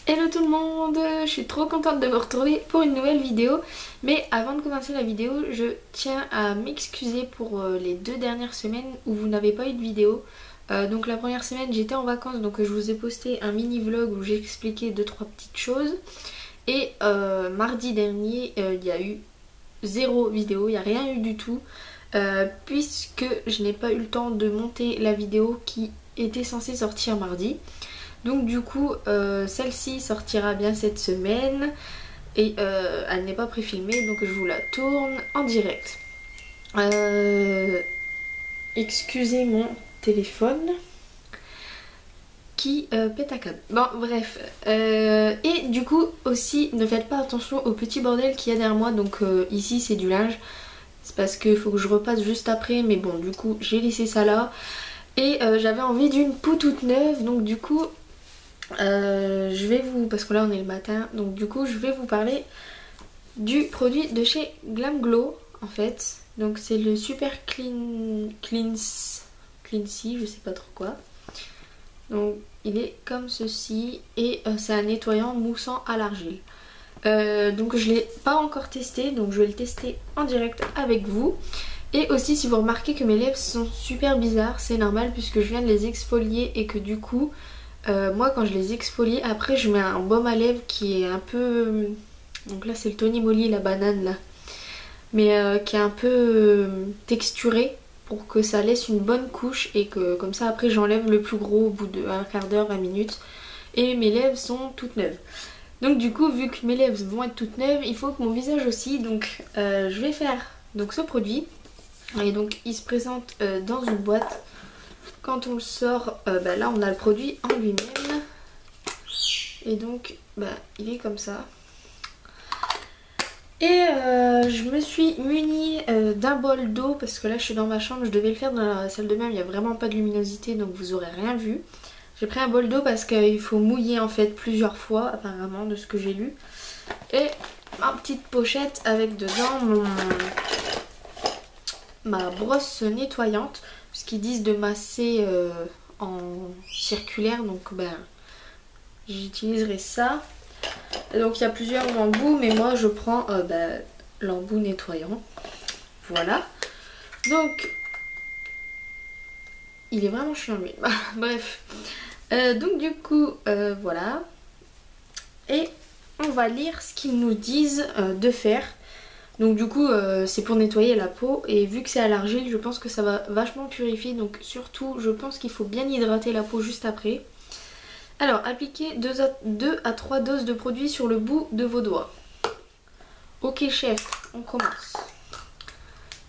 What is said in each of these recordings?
Hello tout le monde, je suis trop contente de vous retrouver pour une nouvelle vidéo. Mais avant de commencer la vidéo, je tiens à m'excuser pour les 2 dernières semaines où vous n'avez pas eu de vidéo. Donc la première semaine j'étais en vacances, donc je vous ai posté un mini vlog où j'ai expliqué 2-3 petites choses. Et mardi dernier il y a eu 0 vidéo, il n'y a rien eu du tout. Puisque je n'ai pas eu le temps de monter la vidéo qui était censée sortir mardi. Donc du coup celle-ci sortira bien cette semaine et elle n'est pas préfilmée, donc je vous la tourne en direct. Excusez mon téléphone qui pète à câble. Bon bref, et du coup aussi ne faites pas attention au petit bordel qu'il y a derrière moi. Donc ici c'est du linge, c'est parce qu'il faut que je repasse juste après, mais bon du coup j'ai laissé ça là. Et j'avais envie d'une peau toute neuve, donc du coup je vais vous, parce que là on est le matin, donc du coup je vais vous parler du produit de chez Glam Glow en fait. Donc c'est le Super Cleansy, je sais pas trop quoi. Donc il est comme ceci et c'est un nettoyant moussant à l'argile. Donc je l'ai pas encore testé, donc je vais le tester en direct avec vous. Et aussi si vous remarquez que mes lèvres sont super bizarres, c'est normal puisque je viens de les exfolier et que du coup moi quand je les exfolie, après je mets un baume à lèvres qui est un peu... Donc là c'est le Tony Moly, la banane là. Mais qui est un peu texturé pour que ça laisse une bonne couche et que comme ça après j'enlève le plus gros au bout de un quart d'heure, 20 minutes. Et mes lèvres sont toutes neuves. Donc du coup vu que mes lèvres vont être toutes neuves, il faut que mon visage aussi. Donc je vais faire donc ce produit. Et donc il se présente dans une boîte. Quand on le sort, là on a le produit en lui-même. Et donc il est comme ça. Et je me suis munie d'un bol d'eau parce que là je suis dans ma chambre, je devais le faire dans la salle de bain, il n'y a vraiment pas de luminosité donc vous aurez rien vu. J'ai pris un bol d'eau parce qu'il faut mouiller en fait plusieurs fois apparemment de ce que j'ai lu. Et ma petite pochette avec dedans ma brosse nettoyante, puisqu'ils disent de masser en circulaire, donc j'utiliserai ça. Donc il y a plusieurs embouts, mais moi je prends l'embout nettoyant. Voilà. Donc il est vraiment chiant lui. Bref. Donc du coup voilà. Et on va lire ce qu'ils nous disent de faire. Donc du coup c'est pour nettoyer la peau. Et vu que c'est à l'argile, je pense que ça va vachement purifier. Donc surtout je pense qu'il faut bien hydrater la peau juste après. Alors, appliquez 2 à 3 doses de produit sur le bout de vos doigts. Ok chef, on commence.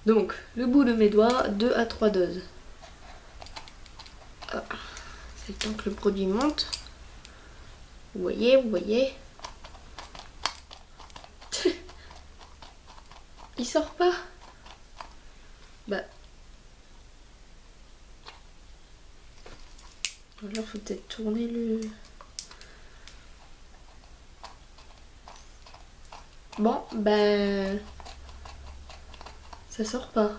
Donc, le bout de mes doigts, 2 à 3 doses. Ah, c'est le temps que le produit monte. Vous voyez, vous voyez. Il sort pas. Alors, faut peut-être tourner le... Bon, ça sort pas.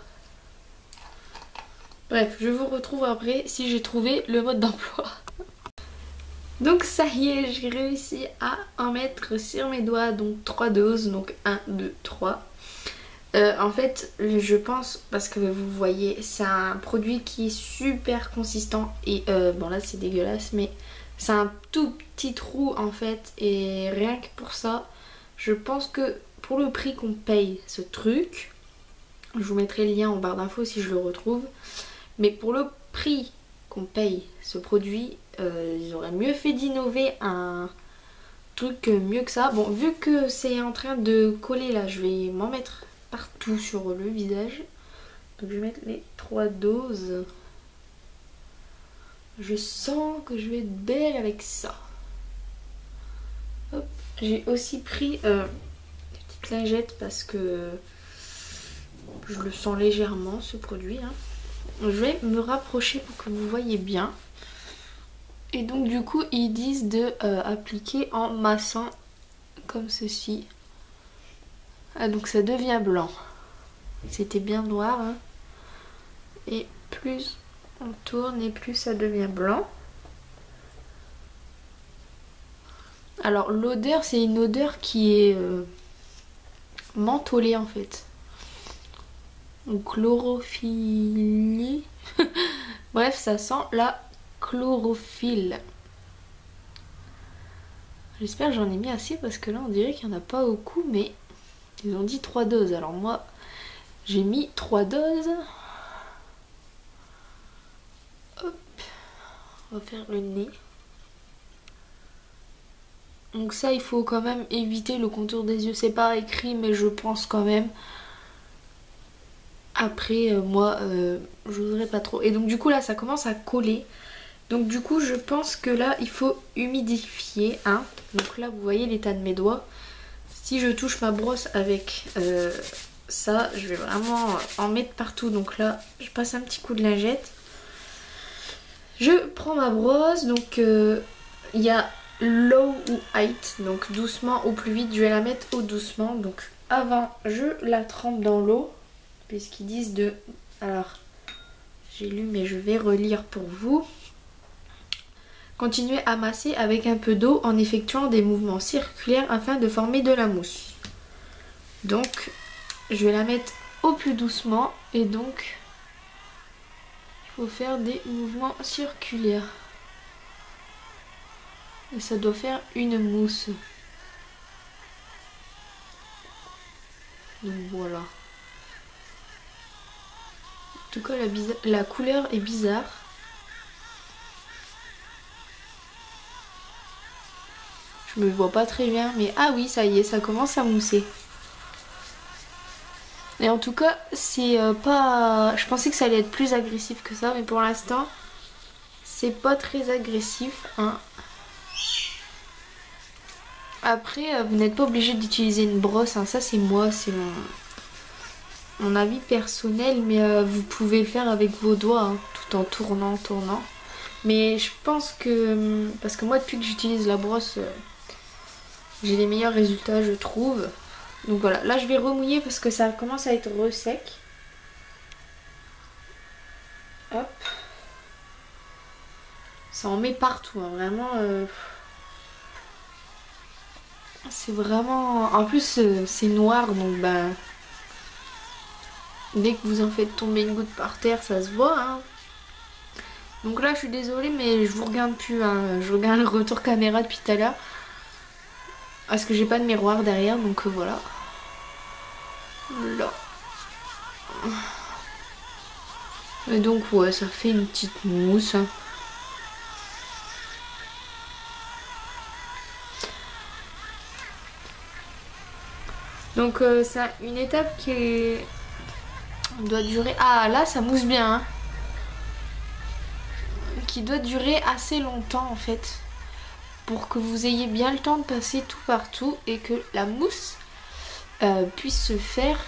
Bref, je vous retrouve après si j'ai trouvé le mode d'emploi. Donc ça y est, j'ai réussi à en mettre sur mes doigts, donc 3 doses, donc 1, 2, 3. En fait, je pense, parce que vous voyez, c'est un produit qui est super consistant et bon là c'est dégueulasse, mais c'est un tout petit trou en fait et rien que pour ça, je pense que pour le prix qu'on paye ce truc, je vous mettrai le lien en barre d'infos si je le retrouve, mais pour le prix qu'on paye ce produit, ils auraient mieux fait d'innover un truc mieux que ça. Bon, vu que c'est en train de coller là, je vais m'en mettre partout sur le visage. Donc je vais mettre les 3 doses. Je sens que je vais être belle avec ça. Hop. J'ai aussi pris des petites lingettes parce que je le sens légèrement ce produit. Hein. Je vais me rapprocher pour que vous voyez bien. Et donc du coup ils disent de appliquer en massant comme ceci. Ah donc ça devient blanc. C'était bien noir. Hein. Et plus on tourne et plus ça devient blanc. Alors l'odeur, c'est une odeur qui est mentholée en fait. Ou chlorophylle. Bref, ça sent la chlorophylle. J'espère que j'en ai mis assez parce que là on dirait qu'il n'y en a pas beaucoup, mais ils ont dit 3 doses. Alors moi j'ai mis 3 doses. Hop, on va faire le nez. Donc ça il faut quand même éviter le contour des yeux. C'est pas écrit mais je pense quand même. Après moi j'oserais pas trop. Et donc du coup là ça commence à coller. Donc du coup je pense que là il faut humidifier hein. Donc là vous voyez l'état de mes doigts. Si je touche ma brosse avec ça, je vais vraiment en mettre partout. Donc là je passe un petit coup de lingette. Je prends ma brosse. Donc il y a low ou height. Donc doucement ou plus vite. Je vais la mettre au doucement. Donc avant je la trempe dans l'eau. Puisqu'ils disent de... Alors j'ai lu mais je vais relire pour vous. Continuez à masser avec un peu d'eau en effectuant des mouvements circulaires afin de former de la mousse. Donc, je vais la mettre au plus doucement et donc, il faut faire des mouvements circulaires. Et ça doit faire une mousse. Donc voilà. En tout cas, la couleur est bizarre. Je me vois pas très bien, mais ah oui, ça y est, ça commence à mousser. Et en tout cas, c'est pas... Je pensais que ça allait être plus agressif que ça, mais pour l'instant, c'est pas très agressif. Hein. Après, vous n'êtes pas obligé d'utiliser une brosse, hein. Ça c'est moi, c'est mon avis personnel, mais vous pouvez le faire avec vos doigts, hein, tout en tournant. Mais je pense que... Parce que moi, depuis que j'utilise la brosse... J'ai les meilleurs résultats je trouve. Donc voilà, là je vais remouiller parce que ça commence à être resec. Hop. Ça en met partout, hein. Vraiment. C'est vraiment... En plus c'est noir donc ben... Dès que vous en faites tomber une goutte par terre ça se voit. Hein. Donc là je suis désolée mais je vous regarde plus. Hein. Je regarde le retour caméra depuis tout à l'heure. Parce que j'ai pas de miroir derrière, donc voilà. Là. Et donc ouais, ça fait une petite mousse. Hein. Donc c'est une étape qui doit durer... Ah là ça mousse bien. Hein. Qui doit durer assez longtemps en fait. Pour que vous ayez bien le temps de passer tout partout et que la mousse puisse se faire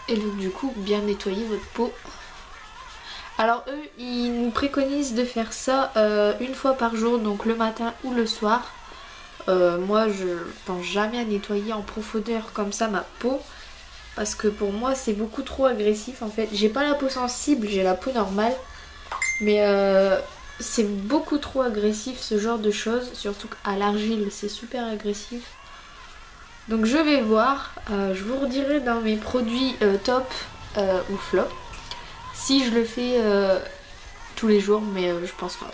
et donc du coup bien nettoyer votre peau. Alors eux ils nous préconisent de faire ça une fois par jour, donc le matin ou le soir. Moi je pense jamais à nettoyer en profondeur comme ça ma peau parce que pour moi c'est beaucoup trop agressif en fait. J'ai pas la peau sensible, j'ai la peau normale mais c'est beaucoup trop agressif ce genre de choses, surtout qu'à l'argile c'est super agressif. Donc je vais voir, je vous redirai dans mes produits top ou flop. Si je le fais tous les jours, mais je pense pas.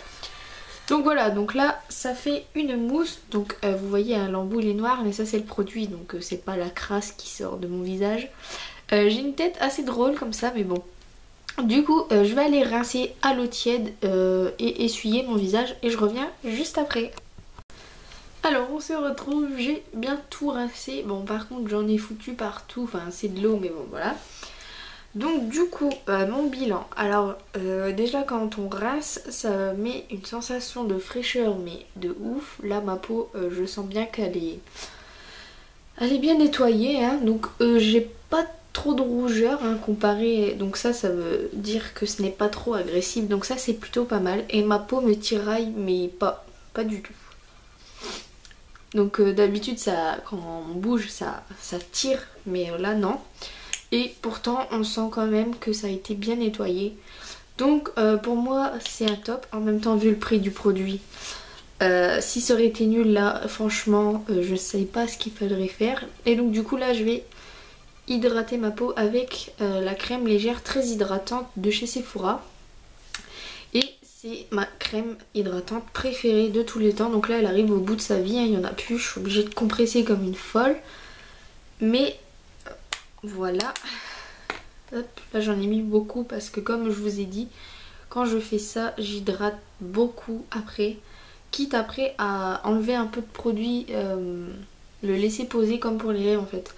Donc voilà, donc là ça fait une mousse. Donc vous voyez l'embout il est noir, mais ça c'est le produit, donc c'est pas la crasse qui sort de mon visage. J'ai une tête assez drôle comme ça, mais bon. Du coup je vais aller rincer à l'eau tiède et essuyer mon visage et je reviens juste après. Alors on se retrouve, j'ai bien tout rincé. Bon par contre j'en ai foutu partout, enfin c'est de l'eau mais bon voilà. Donc du coup mon bilan, alors déjà quand on rince ça met une sensation de fraîcheur mais de ouf. Là ma peau je sens bien qu'elle est bien nettoyée hein. Donc j'ai pas trop de rougeur hein, comparé, donc ça veut dire que ce n'est pas trop agressif, donc ça c'est plutôt pas mal. Et ma peau me tiraille mais pas du tout. Donc d'habitude ça, quand on bouge ça tire, mais là non. Et pourtant on sent quand même que ça a été bien nettoyé. Donc pour moi c'est un top. En même temps vu le prix du produit, Si ça aurait été nul là, franchement, je sais pas ce qu'il faudrait faire. Et donc du coup là, je vais hydrater ma peau avec la crème légère très hydratante de chez Sephora. Et c'est ma crème hydratante préférée de tous les temps. Donc là, elle arrive au bout de sa vie, hein, il n'y en a plus. Je suis obligée de compresser comme une folle. Mais voilà. Hop, là j'en ai mis beaucoup parce que comme je vous ai dit, quand je fais ça, j'hydrate beaucoup après. Quitte après à enlever un peu de produit, le laisser poser comme pour les lèvres en fait.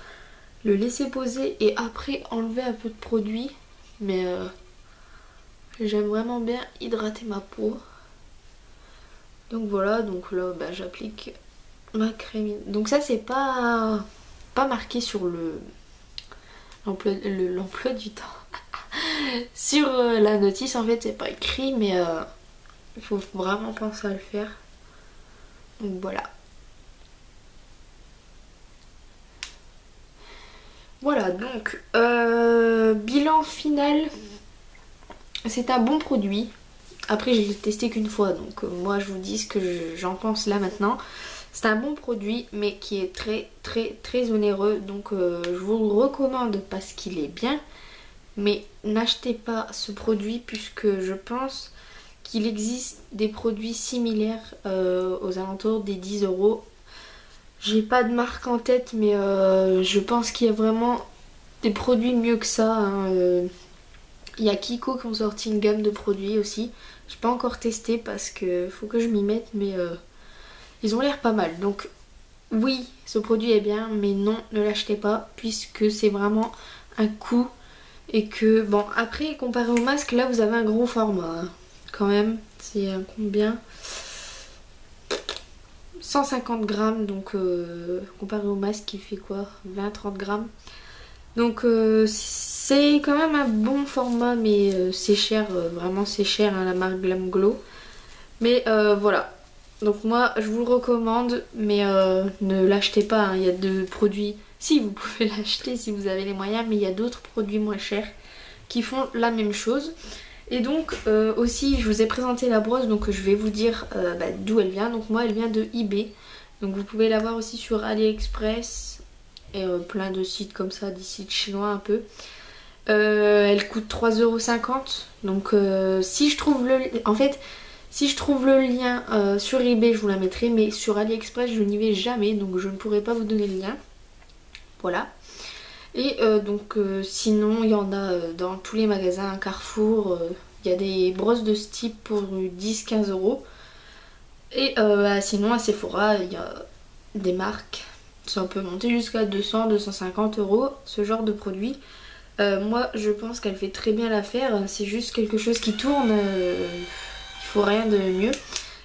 Le laisser poser et après enlever un peu de produit. Mais j'aime vraiment bien hydrater ma peau. Donc voilà, donc là bah, j'applique ma crème. Donc ça c'est pas marqué sur l'emploi du temps. Sur la notice en fait c'est pas écrit mais il faut vraiment penser à le faire. Donc voilà. Voilà donc bilan final, c'est un bon produit. Après je l'ai testé qu'une fois donc moi je vous dis ce que j'en pense là maintenant. C'est un bon produit mais qui est très onéreux donc je vous le recommande parce qu'il est bien. Mais n'achetez pas ce produit puisque je pense qu'il existe des produits similaires aux alentours des 10 €. J'ai pas de marque en tête mais je pense qu'il y a vraiment des produits mieux que ça. Hein. Il y a Kiko qui ont sorti une gamme de produits aussi. J'ai pas encore testé parce que faut que je m'y mette mais ils ont l'air pas mal. Donc oui, ce produit est bien mais non, ne l'achetez pas puisque c'est vraiment un coût. Et que bon après comparé au masque là vous avez un gros format hein, quand même. C'est un combien 150 grammes donc comparé au masque qui fait quoi 20-30 grammes. Donc c'est quand même un bon format mais c'est cher, vraiment c'est cher hein, la marque Glam Glow. Mais voilà. Donc moi je vous le recommande mais ne l'achetez pas, hein. Il y a de produits, si vous pouvez l'acheter si vous avez les moyens, mais il y a d'autres produits moins chers qui font la même chose. Et donc aussi je vous ai présenté la brosse donc je vais vous dire d'où elle vient. Donc moi elle vient de eBay. Donc vous pouvez la voir aussi sur AliExpress et plein de sites comme ça, des sites chinois un peu. Elle coûte 3,50 €. Donc si je trouve si je trouve le lien sur eBay je vous la mettrai, mais sur AliExpress je n'y vais jamais donc je ne pourrai pas vous donner le lien. Voilà. Et donc sinon il y en a dans tous les magasins, Carrefour, il y a des brosses de ce type pour 10-15 €. Et sinon à Sephora il y a des marques, ça peut monter jusqu'à 200-250 € ce genre de produit. Moi je pense qu'elle fait très bien l'affaire, c'est juste quelque chose qui tourne, il faut rien de mieux.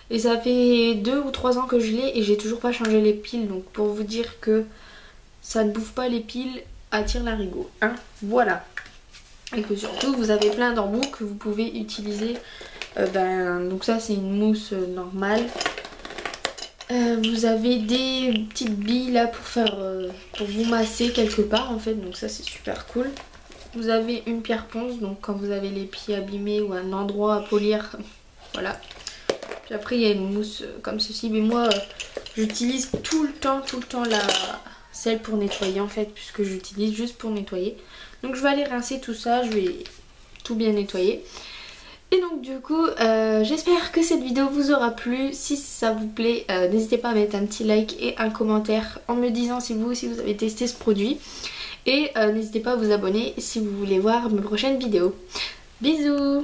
Et ça fait 2 ou 3 ans que je l'ai et j'ai toujours pas changé les piles, donc pour vous dire que ça ne bouffe pas les piles à tire-larigot, hein, voilà. Et que surtout vous avez plein d'embouts que vous pouvez utiliser. Donc ça c'est une mousse normale. Vous avez des petites billes là pour faire pour vous masser quelque part en fait, donc ça c'est super cool. Vous avez une pierre ponce, donc quand vous avez les pieds abîmés ou un endroit à polir, voilà. Puis après il y a une mousse comme ceci, mais moi j'utilise tout le temps celle pour nettoyer en fait, puisque j'utilise juste pour nettoyer. Donc je vais aller rincer tout ça, je vais tout bien nettoyer. Et donc du coup j'espère que cette vidéo vous aura plu. Si ça vous plaît n'hésitez pas à mettre un petit like et un commentaire en me disant si vous aussi vous avez testé ce produit. Et n'hésitez pas à vous abonner si vous voulez voir mes prochaines vidéos. Bisous!